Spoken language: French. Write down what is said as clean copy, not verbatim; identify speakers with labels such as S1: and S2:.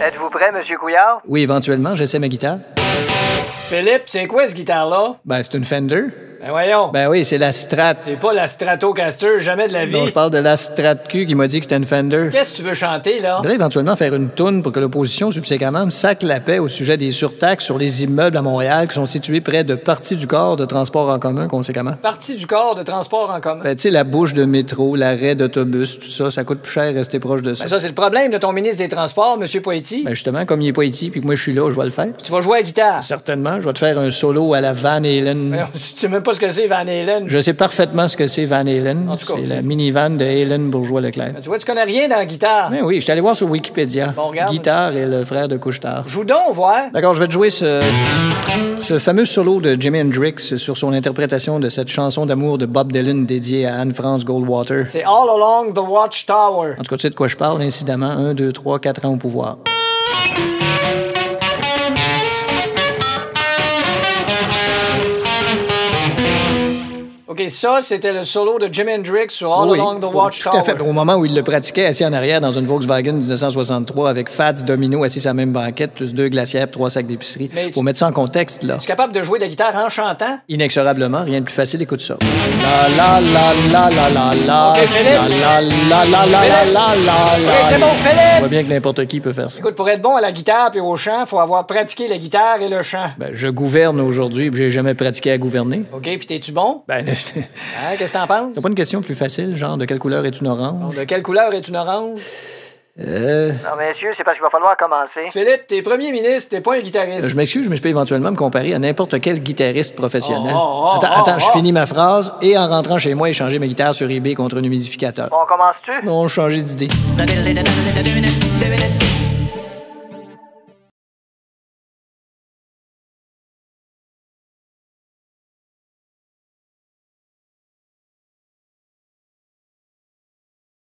S1: Êtes-vous prêt, Monsieur Couillard?
S2: Oui, éventuellement, j'essaie ma guitare.
S1: Philippe, c'est quoi, cette guitare-là?
S2: Ben, c'est une Fender.
S1: Ben voyons.
S2: Ben oui, c'est la Strat.
S1: C'est pas la Stratocaster, jamais de la vie.
S2: Non, je parle de la Strat-Q qui m'a dit que c'était une Fender.
S1: Qu'est-ce que tu veux chanter, là?
S2: Je voudrais éventuellement faire une toune pour que l'opposition, subséquemment, me saque la paix au sujet des surtaxes sur les immeubles à Montréal qui sont situés près de parties du corps de transport en commun, conséquemment.
S1: Partie du corps de transport en commun.
S2: Ben, tu sais, la bouche de métro, l'arrêt d'autobus, tout ça, ça coûte plus cher rester proche de ça.
S1: Ben ça, c'est le problème de ton ministre des Transports, M. Poitiers.
S2: Ben, justement, comme il est pas ici puis que moi je suis là, je vais le faire.
S1: Tu vas jouer à la guitare.
S2: Certainement, je vais te faire un solo à la Van Halen.
S1: Voyons, tu sais même pas ce que c'est, Van Halen.
S2: Je sais parfaitement ce que c'est Van Halen.
S1: En tout cas,
S2: c'est la minivan de Halen Bourgeois-Leclerc.
S1: Ben, tu vois, tu connais rien dans la guitare.
S2: Ben oui, je suis allé voir sur Wikipédia.
S1: Bon, regarde.
S2: Guitare et le frère de Couche-Tard.
S1: Joue donc, voir.
S2: D'accord, je vais te jouer ce fameux solo de Jimi Hendrix sur son interprétation de cette chanson d'amour de Bob Dylan dédiée à Anne-France Goldwater.
S1: C'est All Along the Watchtower.
S2: En tout cas, tu sais de quoi je parle, incidemment. 1, 2, 3, 4 ans au pouvoir.
S1: OK, ça, c'était le solo de Jimi Hendrix sur All
S2: Oui,
S1: Along the
S2: tout
S1: Watchtower.
S2: à fait. Au moment où il le pratiquait, assis en arrière dans une Volkswagen 1963 avec Fats Domino assis sur la même banquette, plus 2 glacières, 3 sacs d'épicerie.
S1: Mais
S2: Faut mettre ça en contexte, là.
S1: Tu es capable de jouer de la guitare en chantant?
S2: Inexorablement, rien de plus facile, écoute ça. La la la la la la.
S1: OK, Philippe.
S2: La la la la la la la.
S1: OK, c'est bon,
S2: Je
S1: Philippe!
S2: vois bien que n'importe qui peut faire ça.
S1: Écoute, pour être bon à la guitare puis au chant, faut avoir pratiqué la guitare et le chant.
S2: Ben, je gouverne aujourd'hui, puis j'ai jamais pratiqué à gouverner.
S1: OK, puis t'es-tu bon?
S2: Ben,
S1: Hein, qu'est-ce que t'en penses?
S2: t'as pas une question plus facile, genre de quelle couleur est une orange?
S1: De quelle couleur est une orange?
S3: Non, messieurs, c'est parce qu'il va falloir commencer.
S1: Philippe, t'es premier ministre, t'es pas un guitariste.
S2: Je m'excuse, mais je peux éventuellement me comparer à n'importe quel guitariste professionnel.
S1: Oh,
S2: Attends, je finis ma phrase et en rentrant chez moi, échanger ma guitare sur eBay contre un humidificateur.
S3: On commence-tu?
S2: Non, changer d'idée.